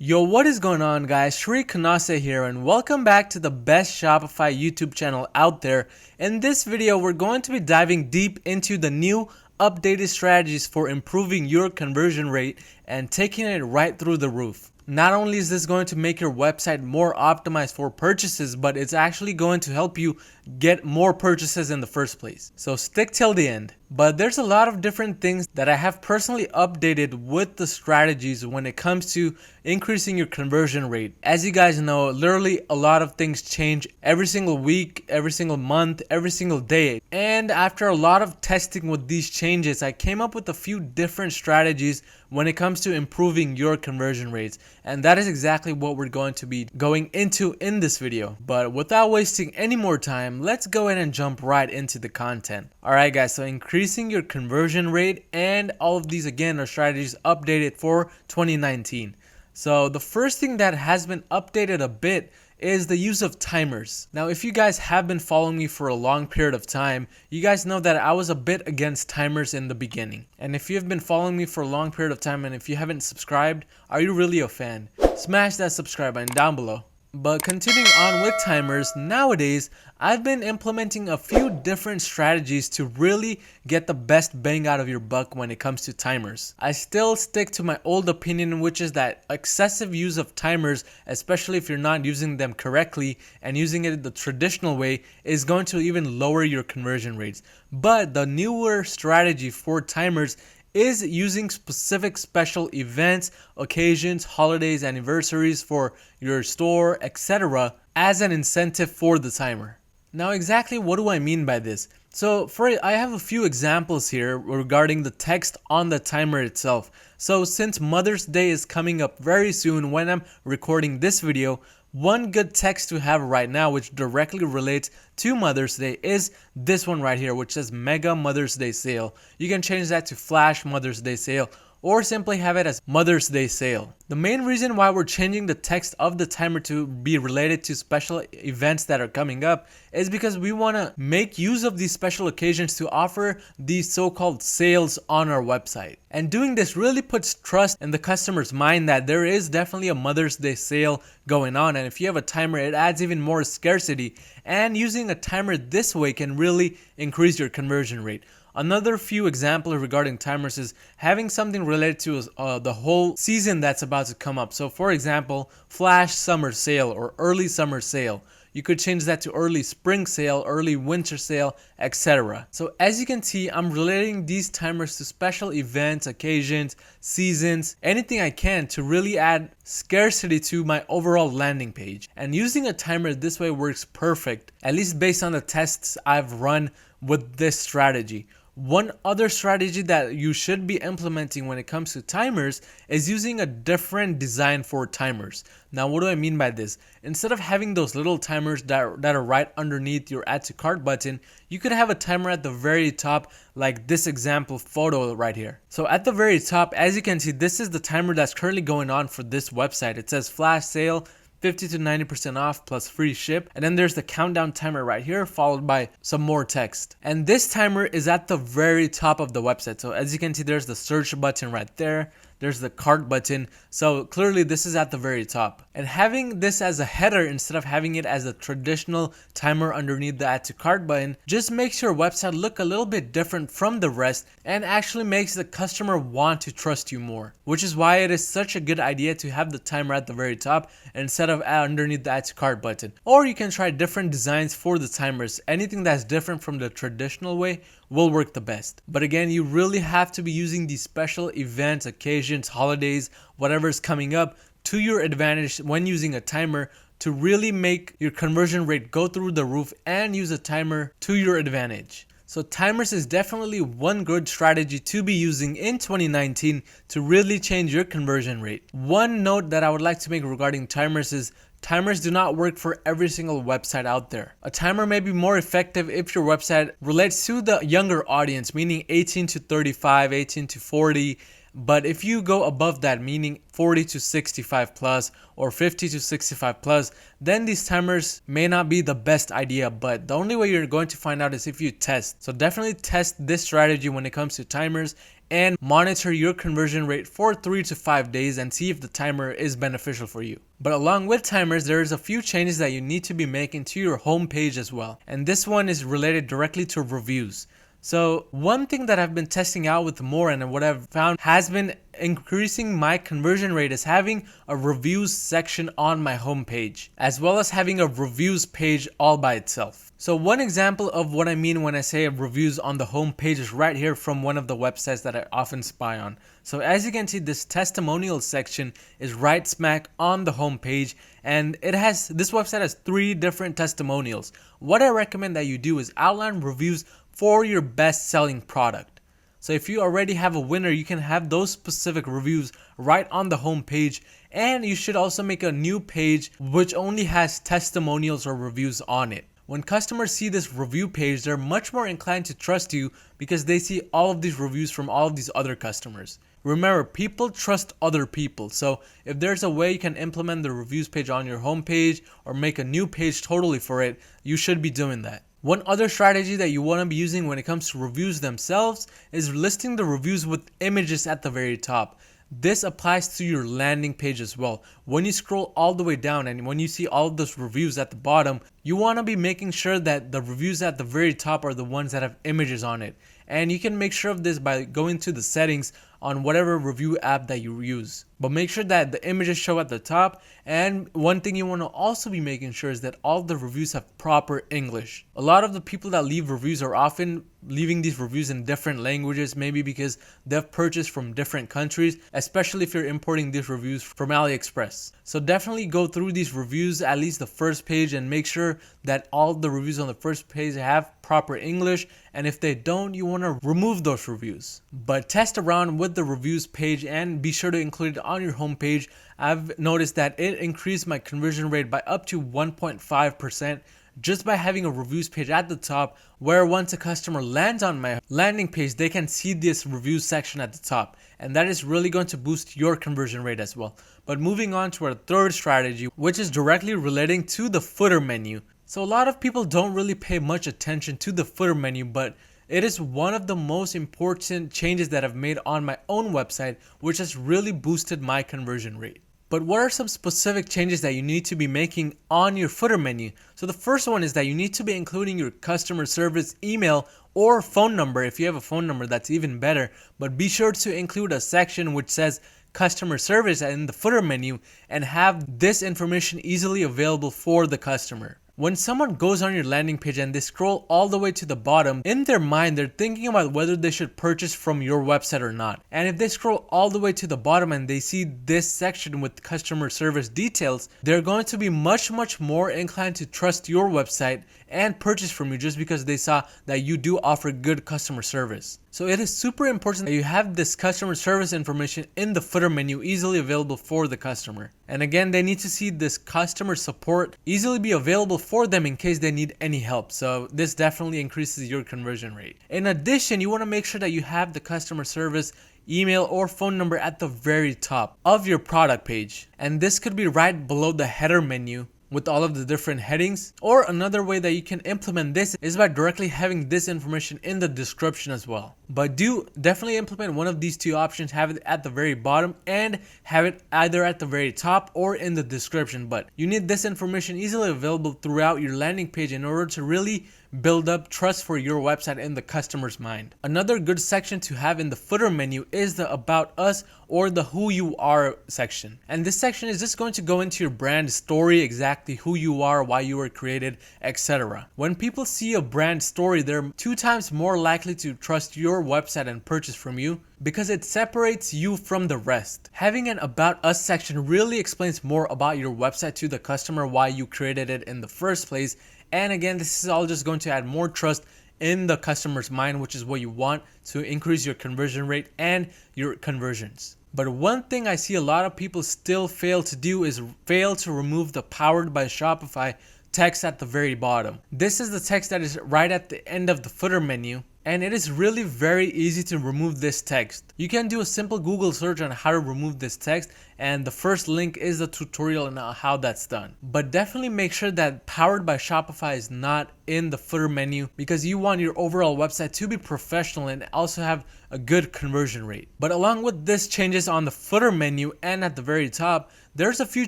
Yo, what is going on, guys? Shri Kanase here, and welcome back to the best Shopify YouTube channel out there. In this video, we're going to be diving deep into the new updated strategies for improving your conversion rate and taking it right through the roof. Not only is this going to make your website more optimized for purchases, but it's actually going to help you get more purchases in the first place. So stick till the end. But there's a lot of different things that I have personally updated with the strategies when it comes to increasing your conversion rate. As you guys know, literally a lot of things change every single week, every single month, every single day. And after a lot of testing with these changes, I came up with a few different strategies when it comes to improving your conversion rates. And that is exactly what we're going to be going into in this video. But without wasting any more time, let's go ahead and jump right into the content. Alright guys, so increasing your conversion rate, and all of these again are strategies updated for 2019. So the first thing that has been updated a bit is the use of timers. Now, if you guys have been following me for a long period of time, you guys know that I was a bit against timers in the beginning. And if you've been following me for a long period of time and if you haven't subscribed, are you really a fan? Smash that subscribe button down below. But continuing on with timers, nowadays I've been implementing a few different strategies to really get the best bang out of your buck when it comes to timers. I still stick to my old opinion, which is that excessive use of timers, especially if you're not using them correctly and using it the traditional way, is going to even lower your conversion rates. But the newer strategy for timers is using specific special events, occasions, holidays, anniversaries for your store, etc. as an incentive for the timer. Now, exactly what do I mean by this? So I have a few examples here regarding the text on the timer itself. So since Mother's Day is coming up very soon when I'm recording this video, one good text to have right now which directly relates to Mother's Day is this one right here, which says Mega Mother's Day Sale. You can change that to Flash Mother's Day Sale, or simply have it as Mother's Day Sale. The main reason why we're changing the text of the timer to be related to special events that are coming up is because we want to make use of these special occasions to offer these so-called sales on our website. And doing this really puts trust in the customer's mind that there is definitely a Mother's Day sale going on, and if you have a timer, it adds even more scarcity, and using a timer this way can really increase your conversion rate. Another few examples regarding timers is having something related to the whole season that's about to come up. So for example, Flash Summer Sale or Early Summer Sale. You could change that to Early Spring Sale, Early Winter Sale, etc. So as you can see, I'm relating these timers to special events, occasions, seasons, anything I can to really add scarcity to my overall landing page. And using a timer this way works perfect, at least based on the tests I've run with this strategy. One other strategy that you should be implementing when it comes to timers is using a different design for timers. Now, what do I mean by this? Instead of having those little timers that are right underneath your add to cart button, you could have a timer at the very top, like this example photo right here. So at the very top, as you can see, this is the timer that's currently going on for this website. It says flash sale, 50 to 90% off plus free ship, and then there's the countdown timer right here followed by some more text. And this timer is at the very top of the website. So as you can see, there's the search button right there, there's the cart button, so clearly this is at the very top. And having this as a header instead of having it as a traditional timer underneath the add to cart button just makes your website look a little bit different from the rest and actually makes the customer want to trust you more, which is why it is such a good idea to have the timer at the very top instead of underneath the add to cart button. Or you can try different designs for the timers. Anything that's different from the traditional way will work the best. But again, you really have to be using these special events, occasions, holidays, whatever's coming up to your advantage when using a timer to really make your conversion rate go through the roof and use a timer to your advantage. So timers is definitely one good strategy to be using in 2019 to really change your conversion rate. One note that I would like to make regarding timers is timers do not work for every single website out there. A timer may be more effective if your website relates to the younger audience, meaning 18 to 35, 18 to 40. But if you go above that, meaning 40 to 65 plus or 50 to 65 plus, then these timers may not be the best idea. But the only way you're going to find out is if you test. So definitely test this strategy when it comes to timers and monitor your conversion rate for 3 to 5 days and see if the timer is beneficial for you. But along with timers, there's a few changes that you need to be making to your home page as well. And this one is related directly to reviews. So one thing that I've been testing out with more and what I've found has been increasing my conversion rate is having a reviews section on my homepage, as well as having a reviews page all by itself. So one example of what I mean when I say reviews on the homepage is right here from one of the websites that I often spy on. So as you can see, this testimonial section is right smack on the homepage, and this website has 3 different testimonials. What I recommend that you do is outline reviews for your best selling product. So if you already have a winner, you can have those specific reviews right on the home page, and you should also make a new page which only has testimonials or reviews on it. When customers see this review page, they're much more inclined to trust you because they see all of these reviews from all of these other customers. Remember, people trust other people. So if there's a way you can implement the reviews page on your home page or make a new page totally for it, you should be doing that. One other strategy that you want to be using when it comes to reviews themselves is listing the reviews with images at the very top. This applies to your landing page as well. When you scroll all the way down and when you see all of those reviews at the bottom, you want to be making sure that the reviews at the very top are the ones that have images on it. And you can make sure of this by going to the settings on whatever review app that you use. But make sure that the images show at the top. And one thing you want to also be making sure is that all the reviews have proper English. A lot of the people that leave reviews are often leaving these reviews in different languages, maybe because they've purchased from different countries, especially if you're importing these reviews from AliExpress. So definitely go through these reviews, at least the first page, and make sure that all the reviews on the first page have proper English. And if they don't, you want to remove those reviews. But test around with the reviews page and be sure to include it on your homepage. I've noticed that it increased my conversion rate by up to 1.5%. just by having a reviews page at the top, where once a customer lands on my landing page, they can see this review section at the top. And that is really going to boost your conversion rate as well. But moving on to our third strategy, which is directly relating to the footer menu. So a lot of people don't really pay much attention to the footer menu, but it is one of the most important changes that I've made on my own website, which has really boosted my conversion rate. But what are some specific changes that you need to be making on your footer menu? So the first one is that you need to be including your customer service email or phone number. If you have a phone number, that's even better. But be sure to include a section which says customer service in the footer menu and have this information easily available for the customer. When someone goes on your landing page and they scroll all the way to the bottom, in their mind, they're thinking about whether they should purchase from your website or not. And if they scroll all the way to the bottom and they see this section with customer service details, they're going to be much more inclined to trust your website and purchase from you just because they saw that you do offer good customer service. So it is super important that you have this customer service information in the footer menu easily available for the customer. And again, they need to see this customer support easily be available for them in case they need any help. So this definitely increases your conversion rate. In addition, you want to make sure that you have the customer service email or phone number at the very top of your product page. And this could be right below the header menu with all of the different headings. Or another way that you can implement this is by directly having this information in the description as well. But do definitely implement one of these two options, have it at the very bottom and have it either at the very top or in the description. But you need this information easily available throughout your landing page in order to really build up trust for your website in the customer's mind. Another good section to have in the footer menu is the About Us or the Who You Are section. And this section is just going to go into your brand story, exactly who you are, why you were created, etc. When people see a brand story, they're 2 times more likely to trust your website and purchase from you because it separates you from the rest. Having an About Us section really explains more about your website to the customer, why you created it in the first place. And again, this is all just going to add more trust in the customer's mind, which is what you want to increase your conversion rate and your conversions. But one thing I see a lot of people still fail to do is fail to remove the Powered by Shopify text at the very bottom. This is the text that is right at the end of the footer menu. And it is really very easy to remove this text. You can do a simple Google search on how to remove this text, and the first link is the tutorial on how that's done. But definitely make sure that Powered by Shopify is not in the footer menu, because you want your overall website to be professional and also have a good conversion rate. But along with this changes on the footer menu and at the very top, there's a few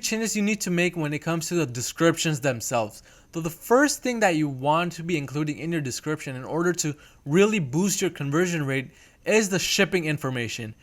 changes you need to make when it comes to the descriptions themselves. So the first thing that you want to be including in your description in order to really boost your conversion rate is the shipping information.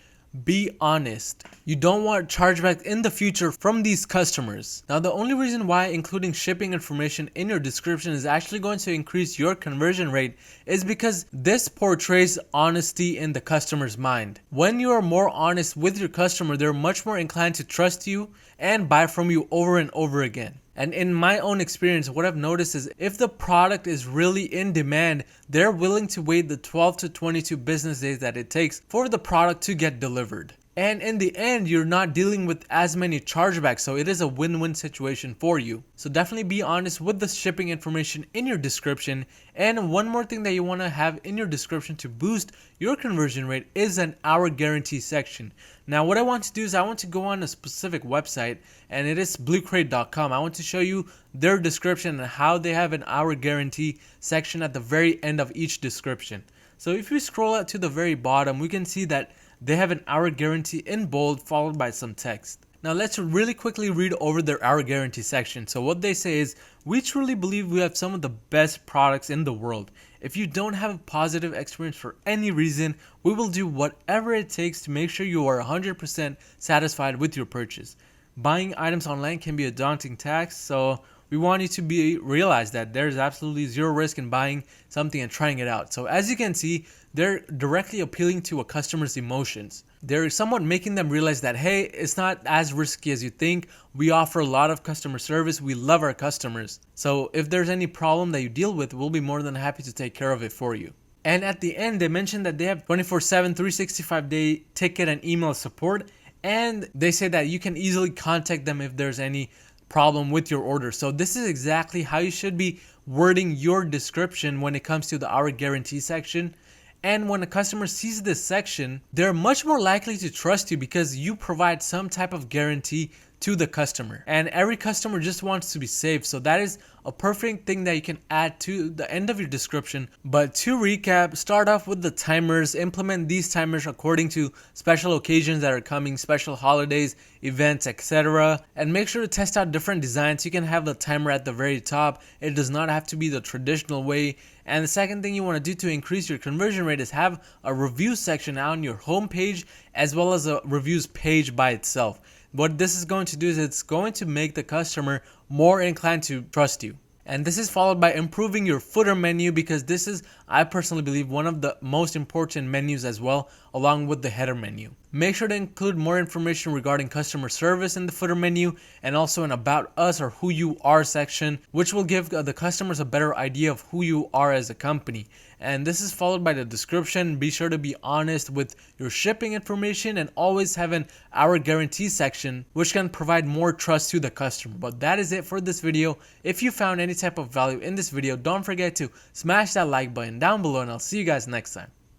Be honest. You don't want chargebacks in the future from these customers. Now, the only reason why including shipping information in your description is actually going to increase your conversion rate is because this portrays honesty in the customer's mind. When you are more honest with your customer, they're much more inclined to trust you and buy from you over and over again. And in my own experience, what I've noticed is if the product is really in demand, they're willing to wait the 12 to 22 business days that it takes for the product to get delivered. And in the end, you're not dealing with as many chargebacks, so it is a win-win situation for you. So definitely be honest with the shipping information in your description. And one more thing that you want to have in your description to boost your conversion rate is an hour guarantee section. Now, what I want to do is I want to go on a specific website, and it is bluecrate.com. I want to show you their description and how they have an hour guarantee section at the very end of each description. So if we scroll out to the very bottom, we can see that they have an hour guarantee in bold followed by some text. Now let's really quickly read over their hour guarantee section. So what they say is, we truly believe we have some of the best products in the world. If you don't have a positive experience for any reason, we will do whatever it takes to make sure you are 100% satisfied with your purchase. Buying items online can be a daunting task, so we want you to realize that there's absolutely zero risk in buying something and trying it out. So as you can see, they're directly appealing to a customer's emotions. They're somewhat making them realize that, hey, it's not as risky as you think. We offer a lot of customer service. We love our customers. So if there's any problem that you deal with, we'll be more than happy to take care of it for you. And at the end, they mentioned that they have 24/7, 365-day ticket and email support. And they say that you can easily contact them if there's any problem with your order. So this is exactly how you should be wording your description when it comes to the hour guarantee section. And when a customer sees this section, they're much more likely to trust you because you provide some type of guarantee to the customer. And every customer just wants to be safe. So that is a perfect thing that you can add to the end of your description. But to recap, start off with the timers. Implement these timers according to special occasions that are coming, special holidays, events, etc. And make sure to test out different designs. You can have the timer at the very top. It does not have to be the traditional way. And the second thing you want to do to increase your conversion rate is have a review section on your homepage as well as a reviews page by itself. What this is going to do is it's going to make the customer more inclined to trust you. And this is followed by improving your footer menu, because this is, I personally believe, one of the most important menus as well, along with the header menu. Make sure to include more information regarding customer service in the footer menu, and also an about us or who you are section, which will give the customers a better idea of who you are as a company. And this is followed by the description. Be sure to be honest with your shipping information and always have an hour guarantee section, which can provide more trust to the customer. But that is it for this video. If you found any type of value in this video, don't forget to smash that like button down below, and I'll see you guys next time.